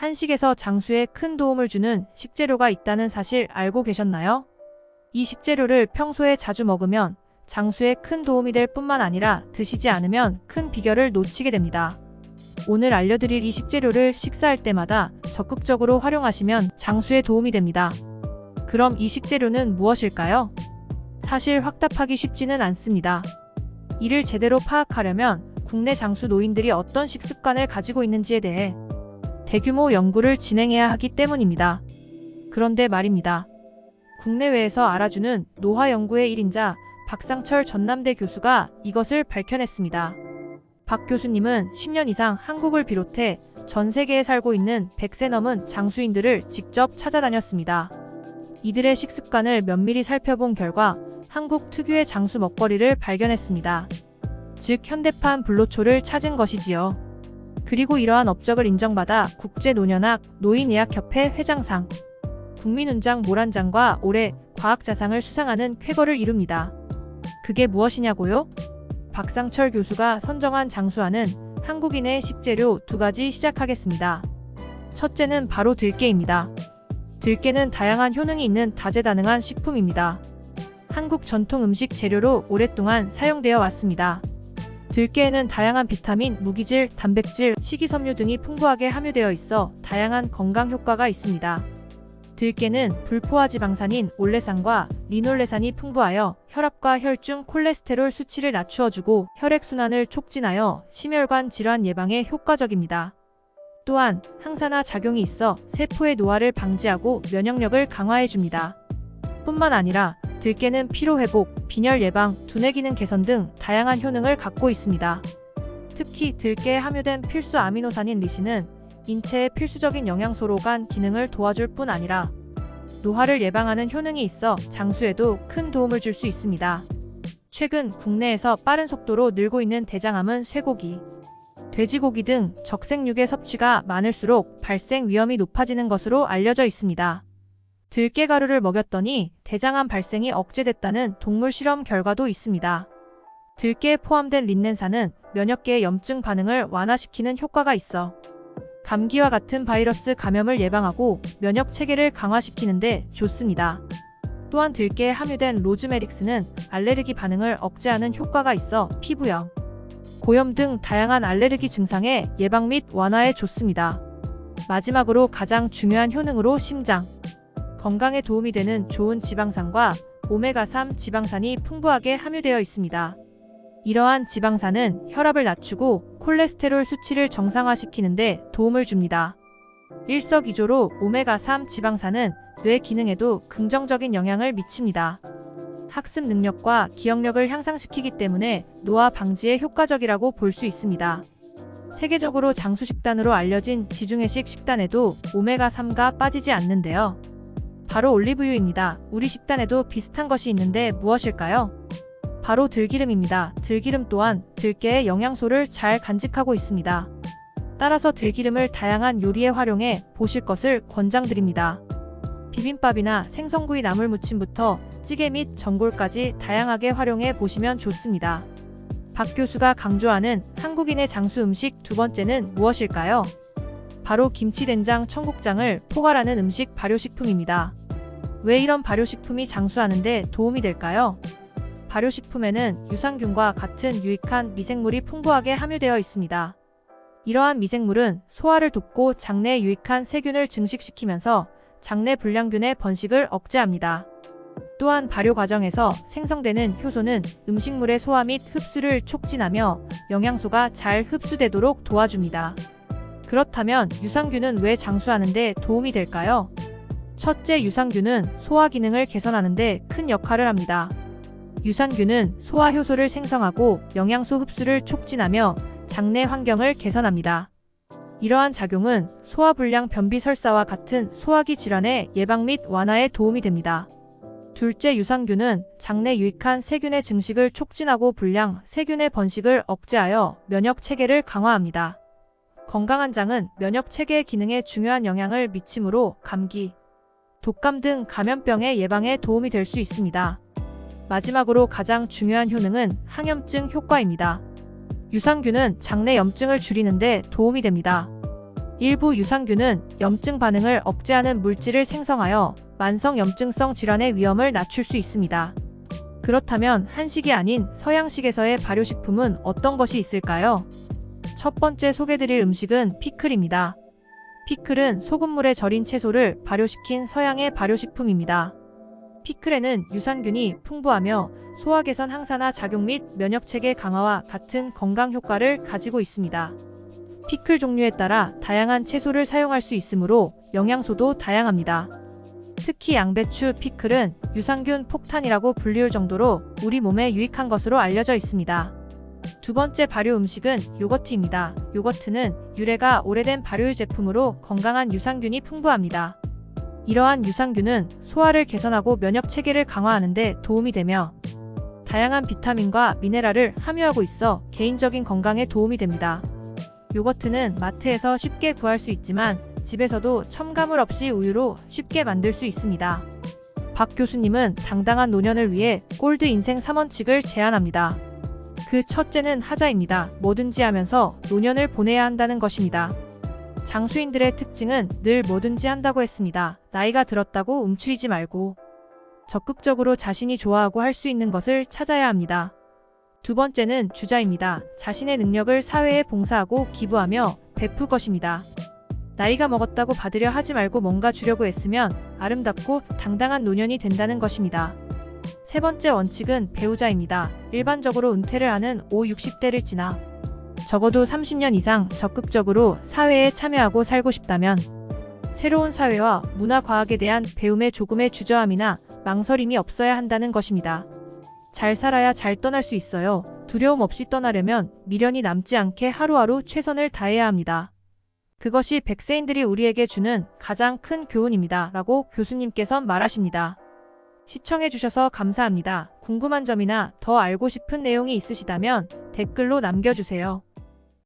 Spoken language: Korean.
한식에서 장수에 큰 도움을 주는 식재료가 있다는 사실 알고 계셨나요? 이 식재료를 평소에 자주 먹으면 장수에 큰 도움이 될 뿐만 아니라 드시지 않으면 큰 비결을 놓치게 됩니다. 오늘 알려드릴 이 식재료를 식사할 때마다 적극적으로 활용하시면 장수에 도움이 됩니다. 그럼 이 식재료는 무엇일까요? 사실 확답하기 쉽지는 않습니다. 이를 제대로 파악하려면 국내 장수 노인들이 어떤 식습관을 가지고 있는지에 대해 대규모 연구를 진행해야 하기 때문입니다. 그런데 말입니다. 국내외에서 알아주는 노화 연구의 1인자 박상철 전남대 교수가 이것을 밝혀냈습니다. 박 교수님은 10년 이상 한국을 비롯해 전 세계에 살고 있는 100세 넘은 장수인들을 직접 찾아다녔습니다. 이들의 식습관을 면밀히 살펴본 결과 한국 특유의 장수 먹거리를 발견했습니다. 즉 현대판 불로초를 찾은 것이지요. 그리고 이러한 업적을 인정받아 국제노년학 노인의학협회 회장상, 국민훈장 모란장과 올해 과학자상을 수상하는 쾌거를 이룹니다. 그게 무엇이냐고요? 박상철 교수가 선정한 장수하는 한국인의 식재료 2가지 시작하겠습니다. 첫째는 바로 들깨입니다. 들깨는 다양한 효능이 있는 다재다능한 식품입니다. 한국 전통 음식 재료로 오랫동안 사용되어 왔습니다. 들깨에는 다양한 비타민, 무기질, 단백질, 식이섬유 등이 풍부하게 함유되어 있어 다양한 건강 효과가 있습니다. 들깨는 불포화 지방산인 올레산과 리놀레산이 풍부하여 혈압과 혈중 콜레스테롤 수치를 낮추어주고 혈액순환을 촉진하여 심혈관 질환 예방에 효과적입니다. 또한 항산화 작용이 있어 세포의 노화를 방지하고 면역력을 강화해줍니다. 뿐만 아니라 들깨는 피로회복, 빈혈 예방, 두뇌 기능 개선 등 다양한 효능을 갖고 있습니다. 특히 들깨에 함유된 필수 아미노산인 리신은 인체의 필수적인 영양소로 간 기능을 도와줄 뿐 아니라 노화를 예방하는 효능이 있어 장수에도 큰 도움을 줄 수 있습니다. 최근 국내에서 빠른 속도로 늘고 있는 대장암은 쇠고기, 돼지고기 등 적색육의 섭취가 많을수록 발생 위험이 높아지는 것으로 알려져 있습니다. 들깨가루를 먹였더니 대장암 발생이 억제됐다는 동물 실험 결과도 있습니다. 들깨에 포함된 린넨산은 면역계의 염증 반응을 완화시키는 효과가 있어 감기와 같은 바이러스 감염을 예방하고 면역 체계를 강화시키는 데 좋습니다. 또한 들깨에 함유된 로즈메릭스는 알레르기 반응을 억제하는 효과가 있어 피부염, 고염 등 다양한 알레르기 증상의 예방 및 완화에 좋습니다. 마지막으로 가장 중요한 효능으로 심장 건강에 도움이 되는 좋은 지방산과 오메가3 지방산이 풍부하게 함유되어 있습니다. 이러한 지방산은 혈압을 낮추고 콜레스테롤 수치를 정상화시키는 데 도움을 줍니다. 일석이조로 오메가3 지방산은 뇌 기능에도 긍정적인 영향을 미칩니다. 학습 능력과 기억력을 향상시키기 때문에 노화 방지에 효과적이라고 볼 수 있습니다. 세계적으로 장수 식단으로 알려진 지중해식 식단에도 오메가3가 빠지지 않는데요. 바로 올리브유입니다. 우리 식단에도 비슷한 것이 있는데 무엇일까요? 바로 들기름입니다. 들기름 또한 들깨의 영양소를 잘 간직하고 있습니다. 따라서 들기름을 다양한 요리에 활용해 보실 것을 권장드립니다. 비빔밥이나 생선구이 나물무침부터 찌개 및 전골까지 다양하게 활용해 보시면 좋습니다. 박 교수가 강조하는 한국인의 장수 음식 2번째는 무엇일까요? 바로 김치된장 청국장을 포괄하는 음식 발효식품입니다. 왜 이런 발효식품이 장수하는데 도움이 될까요? 발효식품에는 유산균과 같은 유익한 미생물이 풍부하게 함유되어 있습니다. 이러한 미생물은 소화를 돕고 장내에 유익한 세균을 증식시키면서 장내 불량균의 번식을 억제합니다. 또한 발효 과정에서 생성되는 효소는 음식물의 소화 및 흡수를 촉진하며 영양소가 잘 흡수되도록 도와줍니다. 그렇다면 유산균은 왜 장수하는 데 도움이 될까요? 첫째, 유산균은 소화 기능을 개선하는 데 큰 역할을 합니다. 유산균은 소화 효소를 생성하고 영양소 흡수를 촉진하며 장내 환경을 개선합니다. 이러한 작용은 소화불량 변비설사와 같은 소화기 질환의 예방 및 완화에 도움이 됩니다. 둘째, 유산균은 장내 유익한 세균의 증식을 촉진하고 불량 세균의 번식을 억제하여 면역 체계를 강화합니다. 건강한 장은 면역 체계의 기능에 중요한 영향을 미치므로 감기, 독감 등 감염병의 예방에 도움이 될 수 있습니다. 마지막으로 가장 중요한 효능은 항염증 효과입니다. 유산균은 장내 염증을 줄이는 데 도움이 됩니다. 일부 유산균은 염증 반응을 억제하는 물질을 생성하여 만성 염증성 질환의 위험을 낮출 수 있습니다. 그렇다면 한식이 아닌 서양식에서의 발효식품은 어떤 것이 있을까요? 첫 번째 소개드릴 음식은 피클입니다. 피클은 소금물에 절인 채소를 발효시킨 서양의 발효식품입니다. 피클에는 유산균이 풍부하며 소화 개선 항산화 작용 및 면역체계 강화와 같은 건강 효과를 가지고 있습니다. 피클 종류에 따라 다양한 채소를 사용할 수 있으므로 영양소도 다양합니다. 특히 양배추 피클은 유산균 폭탄이라고 불리울 정도로 우리 몸에 유익한 것으로 알려져 있습니다. 두 번째 발효 음식은 요거트입니다. 요거트는 유래가 오래된 발효 제품으로 건강한 유산균이 풍부합니다. 이러한 유산균은 소화를 개선하고 면역 체계를 강화하는 데 도움이 되며 다양한 비타민과 미네랄을 함유하고 있어 개인적인 건강에 도움이 됩니다. 요거트는 마트에서 쉽게 구할 수 있지만 집에서도 첨가물 없이 우유로 쉽게 만들 수 있습니다. 박 교수님은 당당한 노년을 위해 골드 인생 3원칙을 제안합니다. 그 첫째는 하자입니다. 뭐든지 하면서 노년을 보내야 한다는 것입니다. 장수인들의 특징은 늘 뭐든지 한다고 했습니다. 나이가 들었다고 움츠리지 말고 적극적으로 자신이 좋아하고 할 수 있는 것을 찾아야 합니다. 두 번째는 주자입니다. 자신의 능력을 사회에 봉사하고 기부하며 베풀 것입니다. 나이가 먹었다고 받으려 하지 말고 뭔가 주려고 애쓰면 아름답고 당당한 노년이 된다는 것입니다. 세 번째 원칙은 배우자입니다. 일반적으로 은퇴를 하는 60대를 지나 적어도 30년 이상 적극적으로 사회에 참여하고 살고 싶다면 새로운 사회와 문화과학에 대한 배움에 조금의 주저함이나 망설임이 없어야 한다는 것입니다. 잘 살아야 잘 떠날 수 있어요. 두려움 없이 떠나려면 미련이 남지 않게 하루하루 최선을 다해야 합니다. 그것이 백세인들이 우리에게 주는 가장 큰 교훈입니다. 라고 교수님께서 말하십니다. 시청해주셔서 감사합니다. 궁금한 점이나 더 알고 싶은 내용이 있으시다면 댓글로 남겨주세요.